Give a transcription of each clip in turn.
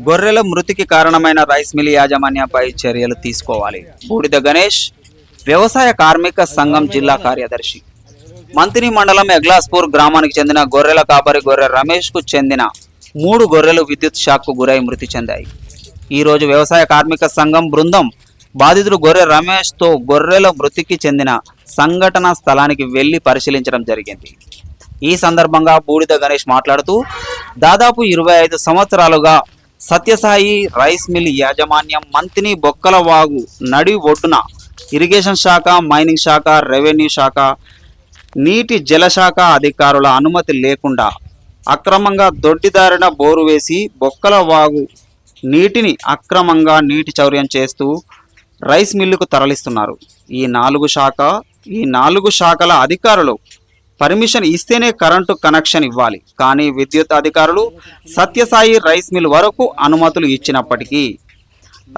గొర్రెల మృతికి కారణమైన రైస్ మిల్ యాజమాన్యంపై చర్యలు తీసుకోవాలి. బూడిద గణేష్, వ్యవసాయ కార్మిక సంఘం జిల్లా కార్యదర్శి. మంతిని మండలం ఎగ్లాస్పూర్ గ్రామానికి చెందిన గొర్రెల కాపరి గొర్రె రమేష్ కు చెందిన 3 గొర్రెలు విద్యుత్ షాక్ కు గురై మృతి చెందాయి. ఈరోజు వ్యవసాయ కార్మిక సంఘం బృందం బాధితుడు గొర్రె రమేష్ తో గొర్రెల మృతికి చెందిన సంఘటన స్థలానికి వెళ్లి పరిశీలించడం జరిగింది. ఈ సందర్భంగా బూడిద గణేష్ మాట్లాడుతూ దాదాపు 25 సంవత్సరాలుగా సత్యసాయి రైస్ మిల్ యాజమాన్యం మంతిని బొక్కలవాగు నడి ఒడ్డున ఇరిగేషన్ శాఖ, మైనింగ్ శాఖ, రెవెన్యూ శాఖ, నీటి జలశాఖ అధికారుల అనుమతి లేకుండా అక్రమంగా దొడ్డిదారిన బోరు వేసి బొక్కలవాగు నీటిని అక్రమంగా నీటి చౌర్యం చేస్తూ రైస్ మిల్లుకు తరలిస్తున్నారు. ఈ 4 శాఖల అధికారులు పర్మిషన్ ఇస్తేనే కరెంటు కనెక్షన్ ఇవ్వాలి. కానీ విద్యుత్ అధికారులు సత్యసాయి రైస్ మిల్ వరకు అనుమతులు ఇచ్చినప్పటికీ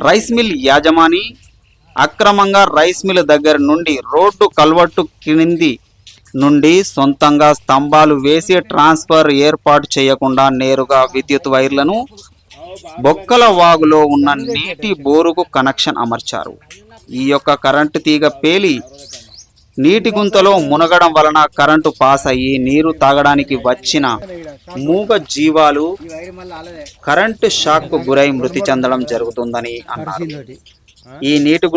రైస్ మిల్ యాజమాని అక్రమంగా రైస్ మిల్ దగ్గర నుండి రోడ్డు కల్వట్టు కింది నుండి సొంతంగా స్తంభాలు వేసి ట్రాన్స్ఫర్ ఏర్పాటు చేయకుండా నేరుగా విద్యుత్ వైర్లను బొక్కల వాగులో ఉన్న నీటి బోరుకు కనెక్షన్ అమర్చారు. ఈ యొక్క కరెంటు తీగ పేలి నీటి గుంతలో మునగడం వలన కరెంటు పాస్ అయ్యి నీరు తాగడానికి వచ్చిన మూగ జీవాలు కరెంటు షాక్ కు గురై మృతి చెందడం జరుగుతుందని అన్నారు. ఈ నీటి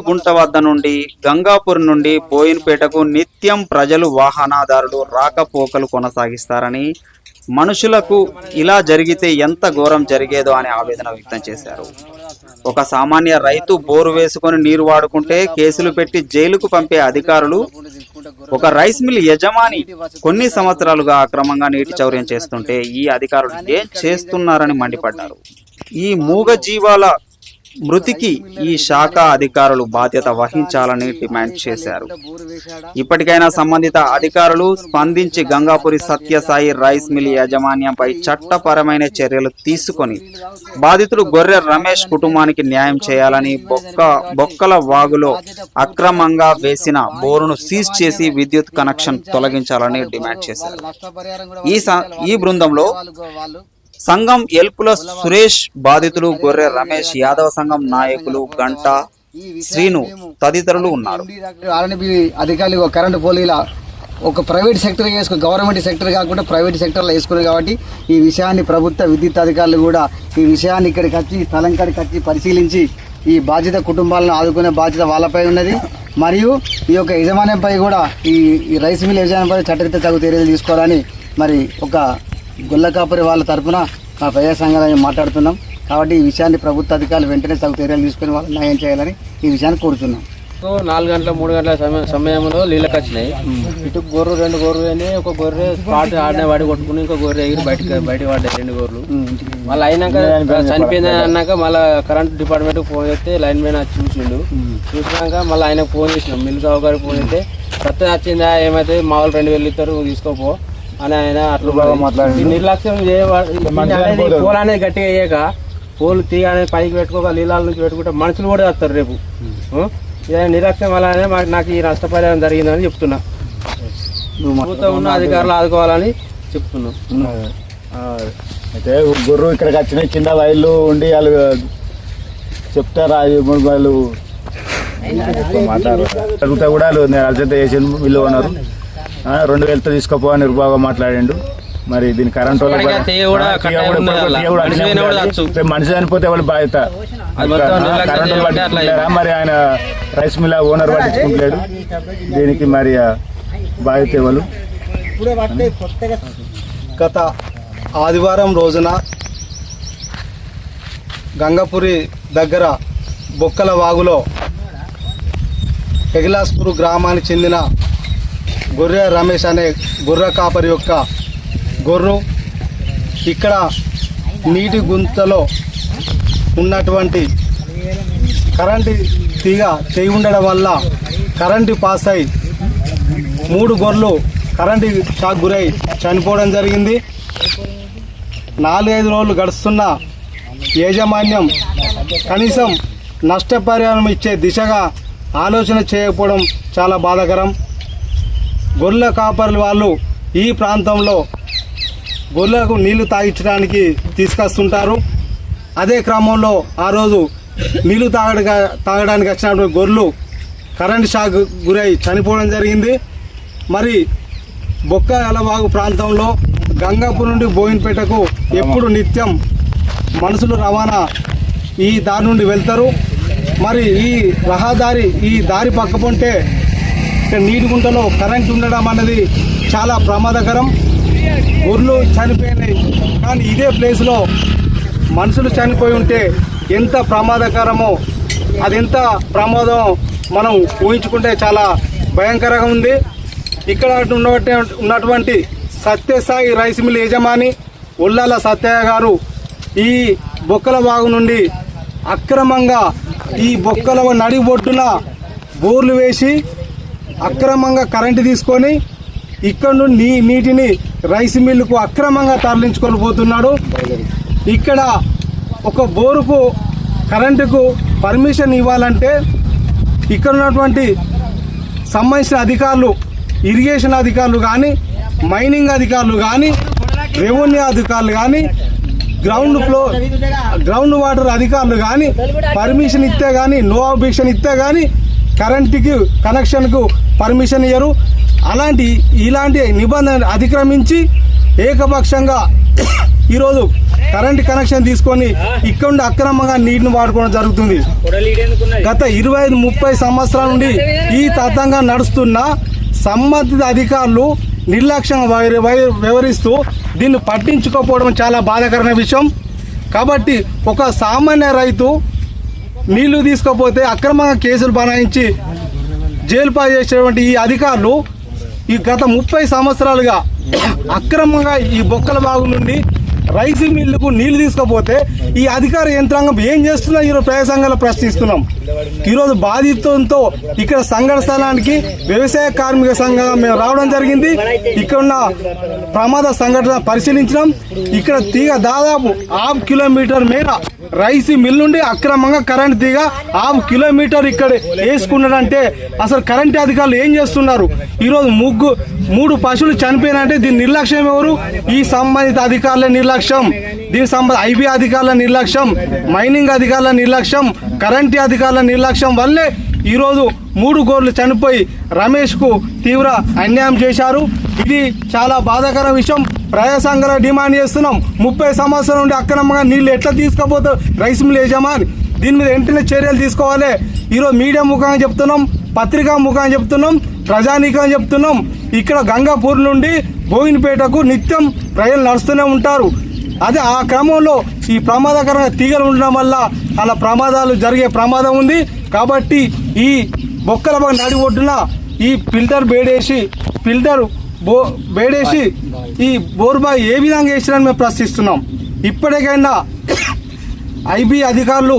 గుంట వద్ద నుండి గంగాపూర్ నుండి బోయిన్పేటకు నిత్యం ప్రజలు వాహనదారులు రాకపోకలు కొనసాగిస్తారని, మనుషులకు ఇలా జరిగితే ఎంత ఘోరం జరిగేదో అని ఆవేదన వ్యక్తం చేశారు. ఒక సామాన్య రైతు బోరు వేసుకొని నీరు వాడుకుంటే కేసులు పెట్టి జైలుకు పంపే అధికారులు ఒక రైస్ మిల్ యజమాని కొన్ని సంవత్సరాలుగా అక్రమంగా నీటి చౌర్యం చేస్తుంటే ఈ అధికారులు ఏం చేస్తున్నారని మండిపడ్డారు. ఈ మూగ జీవాల మృతికి ఈ శాఖ అధికారులు బాధ్యత వహించాలని డిమాండ్ చేశారు. ఇప్పటికైనా సంబంధిత అధికారులు స్పందించి గంగాపురి సత్యసాయి రైస్ మిల్ యాజమాన్యంపై చట్టపరమైన చర్యలు తీసుకొని బాధితుడు గొర్రె రమేష్ కుటుంబానికి న్యాయం చేయాలని, బొక్కల వాగులో అక్రమంగా వేసిన బోరును సీజ్ చేసి విద్యుత్ కనెక్షన్ తొలగించాలని డిమాండ్ చేశారు. ఈ బృందంలో సంఘం ఎల్పుల సురేష్, బాధితులు గొర్రె రమేష్, యాదవ సంఘం నాయకులు గంట శ్రీను తదితరులు ఉన్నారు. అధికారులు కరెంటు పోలీల ఒక ప్రైవేట్ సెక్టర్ వేసుకుని, గవర్నమెంట్ సెక్టర్ కాకుండా ప్రైవేట్ సెక్టర్లో వేసుకున్నారు. కాబట్టి ఈ విషయాన్ని ప్రభుత్వ విద్యుత్ అధికారులు కూడా ఈ విషయాన్ని ఇక్కడికి వచ్చి స్థలం కాడికి వచ్చి పరిశీలించి ఈ బాధిత కుటుంబాలను ఆదుకునే బాధ్యత వాళ్ళపై ఉన్నది. మరియు ఈ యొక్క యజమాన్యంపై కూడా ఈ రైస్ మిల్ యజమాన్యంపై చట్టరీత్యా తగు చర్యలు తీసుకోవాలని మరి ఒక గొల్ల కాపరి వాళ్ళ తరఫున మా ప్రజా సంఘాలని మాట్లాడుతున్నాం. కాబట్టి ఈ విషయాన్ని ప్రభుత్వ అధికారులు వెంటనే తగు చర్యలు తీసుకుని వాళ్ళు న్యాయం చేయాలని ఈ విషయాన్ని కోరుతున్నాం. 4 గంటల 3 గంటల సమయంలో నీళ్ళకి వచ్చినాయి. ఇటు గొర్రె 2 గొర్రెలు అయినాయి. ఒక గొర్రె స్పాట్ ఆడనే వాడి కొట్టుకుని ఇంకో గొర్రె ఎగిరి బయట పడ్డాయి 2 గొర్రెలు. మళ్ళీ అయినాక చనిపోయింది అన్నాక మళ్ళీ కరెంట్ డిపార్ట్మెంట్ ఫోన్ చేస్తే లైన్ మ్యాన్ వచ్చి చూసినాక మళ్ళీ ఆయనకు ఫోన్ చేసినాం. మిల్ సౌకర్యం ఫోన్ చేస్తే సత్యం వచ్చిందా ఏమైతే మా వాళ్ళు 2000 ఇస్తారు తీసుకోపో అని ఆయన అట్లా బాగా మాట్లాడి నిర్లక్ష్యం పోల్ అనేది గట్టిగా అయ్యాక పోలు తీగ అనేది పైకి పెట్టుకోక నీళ్ళ నుంచి పెట్టుకుంటే మనుషులు కూడా చేస్తారు రేపు. నిర్లక్ష్యం వల్లనే నాకు ఈ నష్టపరిహారం జరిగిందని చెప్తున్నా. ప్రభుత్వం ఉన్న అధికారులు ఆదుకోవాలని చెప్తున్నాం. అయితే గొర్రె ఇక్కడికి వచ్చినాయి. కింద వైర్లు ఉండి వాళ్ళు చెప్తారా వాళ్ళు మాట్లాడుతా కూడా నేను అర్జెంట్ చేసి వీళ్ళు ఉన్నారు. 2000 తీసుకోపో అని నిర్భాగా మాట్లాడిండు. మరి దీని కరెంట్ మనిషి చనిపోతే వాళ్ళు బాధ్యత. కరెంటు పట్టించుకుంటారా మరి ఆయన రైస్ మిల్ ఓనర్ పట్టించుకుంటలేడు. దీనికి మరి బాధ్యత ఎవరు? గత ఆదివారం రోజున గంగాపురి దగ్గర బొక్కల వాగులో ఎగ్లాస్పూర్ గ్రామానికి చెందిన గొర్రె రమేష్ అనే గొర్రె కాపరి యొక్క గొర్రె ఇక్కడ నీటి గుంతలో ఉన్నటువంటి కరెంటు తీగ చేయి ఉండడం వల్ల కరెంటు పాస్ అయి 3 గొర్రెలు కరెంటు షాక్ గురై చనిపోవడం జరిగింది. 4-5 రోజులు గడుస్తున్న యాజమాన్యం కనీసం నష్టపరిహారం ఇచ్చే దిశగా ఆలోచన చేయకపోవడం చాలా బాధాకరం. గొర్రెల కాపర్లు వాళ్ళు ఈ ప్రాంతంలో గొర్రెలకు నీళ్లు తాగించడానికి తీసుకొస్తుంటారు. అదే క్రమంలో ఆ రోజు నీళ్లు తాగడానికి వచ్చినటువంటి గొర్రెలు కరెంట్ షాక్ గురై చనిపోవడం జరిగింది. మరి బొక్క ఎలవాగు ప్రాంతంలో గంగాపూర్ నుండి బోయినపేటకు ఎప్పుడు నిత్యం మనుషులు రవాణా ఈ దారి నుండి వెళ్తారు. మరి ఈ రహదారి ఈ దారి పక్కపొంటే నీటి గుంటలో కరెంట్ ఉండడం అన్నది చాలా ప్రమాదకరం. గొర్రెలు చనిపోయినాయి, కానీ ఇదే ప్లేస్లో మనుషులు చనిపోయి ఉంటే ఎంత ప్రమాదకరమో, అది ఎంత ప్రమాదం మనం ఊహించుకుంటే చాలా భయంకరంగా ఉంది. ఇక్కడ ఉన్నటువంటి సత్యసాయి రైస్ మిల్ యజమాని ఉల్లాల సత్యయ్య గారు ఈ బొక్కల బాగు నుండి అక్రమంగా ఈ బొక్కల నడిబొడ్డున బోర్లు వేసి అక్రమంగా కరెంటు తీసుకొని ఇక్కడ నుండి నీటిని రైస్ మిల్లుకు అక్రమంగా తరలించుకొని పోతున్నాడు. ఇక్కడ ఒక బోరుకు కరెంటుకు పర్మిషన్ ఇవ్వాలంటే ఇక్కడ ఉన్నటువంటి సంబంధించిన అధికారులు, ఇరిగేషన్ అధికారులు కానీ, మైనింగ్ అధికారులు కానీ, రెవెన్యూ అధికారులు కానీ, గ్రౌండ్ వాటర్ అధికారులు కానీ పర్మిషన్ ఇస్తే కానీ, నో ఆబ్జెక్షన్ ఇస్తే కానీ కరెంటుకి కనెక్షన్కు పర్మిషన్ ఇయ్యరు. ఇలాంటి నిబంధనలు అతిక్రమించి ఏకపక్షంగా ఈరోజు కరెంట్ కనెక్షన్ తీసుకొని ఇక్కడ నుండి అక్రమంగా నీటిని వాడుకోవడం జరుగుతుంది. గత 25-30 సంవత్సరాల నుండి ఈ తతంగా నడుస్తున్న సంబంధిత అధికారులు నిర్లక్ష్యంగా వ్యవహరిస్తూ దీన్ని పట్టించుకోకపోవడం చాలా బాధాకరమైన విషయం. కాబట్టి ఒక సామాన్య రైతు నీళ్లు తీసుకోకపోతే అక్రమంగా కేసులు బనాయించి జైలు పాలు చేసేటువంటి ఈ అధికారులు ఈ గత 30 సంవత్సరాలుగా అక్రమంగా ఈ బొక్కల బాగు నుండి రైస్ మిల్లుకు నీళ్లు తీసుకోపోతే ఈ అధికార యంత్రాంగం ఏం చేస్తున్నా ఈరోజు ప్రజా సంఘాలు ప్రశ్నిస్తున్నాం. ఈరోజు బాధితులతో ఇక్కడ సంఘటన స్థలానికి వ్యవసాయ కార్మిక సంఘంగా మేము రావడం జరిగింది. ఇక్కడ ఉన్న ప్రమాద సంఘటన పరిశీలించినాం. ఇక్కడ తీగ దాదాపు 1/2 కిలోమీటర్ మేర రైస్ మిల్ నుండి అక్రమంగా కరెంట్ తీగ 1/2 కిలోమీటర్ ఇక్కడ వేసుకున్నాడంటే అసలు కరెంట్ అధికారులు ఏం చేస్తున్నారు? ఈరోజు 3 పశువులు చనిపోయినంటే దీని నిర్లక్ష్యం ఎవరు? ఈ సంబంధిత అధికారుల నిర్లక్ష్యం, దీనికి సంబంధించి ఐబీ అధికారుల నిర్లక్ష్యం, మైనింగ్ అధికారుల నిర్లక్ష్యం, కరెంట్ అధికారుల నిర్లక్ష్యం వల్లే ఈరోజు 3 గొర్రెలు చనిపోయి రమేష్కు తీవ్ర అన్యాయం చేశారు. ఇది చాలా బాధాకర విషయం. ప్రజా సంఘాల డిమాండ్ చేస్తున్నాం. 30 సంవత్సరాల నుండి అక్రమంగా నీళ్లు ఎట్లా తీసుకుపోతారు రైస్ మిల్ యజమాని? దీని మీద వెంటనే చర్యలు తీసుకోవాలి. ఈరోజు మీడియా ముఖంగా చెప్తున్నాం, పత్రికా ముఖంగా చెప్తున్నాం, ప్రజానీకంగా చెప్తున్నాం. ఇక్కడ గంగాపూర్ నుండి బోయినపేటకు నిత్యం ప్రజలు నడుస్తూనే ఉంటారు. అదే ఆ క్రమంలో ఈ ప్రమాదకరంగా తీగలు ఉండడం వల్ల అలా ప్రమాదాలు జరిగే ప్రమాదం ఉంది. కాబట్టి ఈ బొక్కల నడి ఒడ్డున ఈ ఫిల్టర్ బేడేసి ఈ బోర్బాయ్ ఏ విధంగా వేసిరని మేము ప్రశ్నిస్తున్నాం. ఇప్పటికైనా ఐబీ అధికారులు,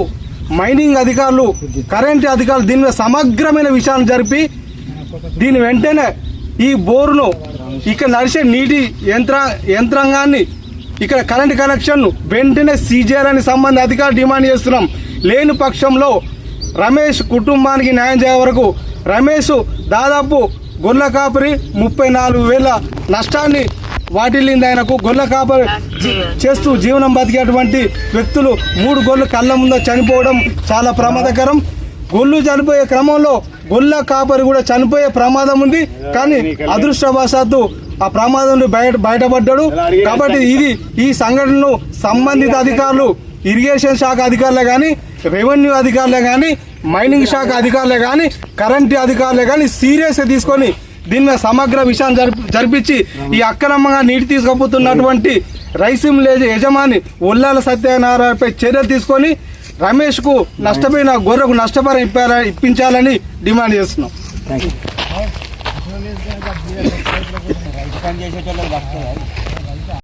మైనింగ్ అధికారులు, కరెంట్ అధికారులు దీని మీద సమగ్రమైన విషయాన్ని జరిపి దీని వెంటనే ఈ బోరును ఇక్కడ నడిచే నీటి యంత్రాంగాన్ని ఇక్కడ కరెంట్ కనెక్షన్ వెంటనే సీజ్ చేయాలని సంబంధిత అధికారులు డిమాండ్ చేస్తున్నాం. లేని పక్షంలో రమేష్ కుటుంబానికి న్యాయం చేయ వరకు రమేష్ దాదాపు గొర్రెల కాపరి 34,000 నష్టాన్ని వాటిల్లింది. ఆయనకు గొర్రెల కాపరి చేస్తూ జీవనం బతికేటువంటి వ్యక్తులు 3 గొర్రెలు కళ్ళ ముందు చనిపోవడం చాలా ప్రమాదకరం. గొర్రెలు చనిపోయే క్రమంలో గొర్రెల కాపరి కూడా చనిపోయే ప్రమాదం ఉంది. కానీ అదృష్టవశాత్తు ఆ ప్రమాదం నుండి బయటపడ్డాడు. కాబట్టి ఈ సంఘటనను సంబంధిత అధికారులు, ఇరిగేషన్ శాఖ అధికారులే కానీ, రెవెన్యూ అధికారులే కానీ, మైనింగ్ శాఖ అధికారులే కానీ, కరెంట్ అధికారులే కానీ సీరియస్గా తీసుకొని దీని మీద సమగ్ర విషయాన్ని జరిపించి ఈ అక్రమంగా నీటి తీసుకుపోతున్నటువంటి రైస్ మిల్ యజమాని ఉల్లాల సత్యనారాయణపై చర్యలు తీసుకొని రమేష్కు నష్టపోయిన గొర్రెకు నష్టపరిహారం ఇప్పించాలని డిమాండ్ చేస్తున్నాం.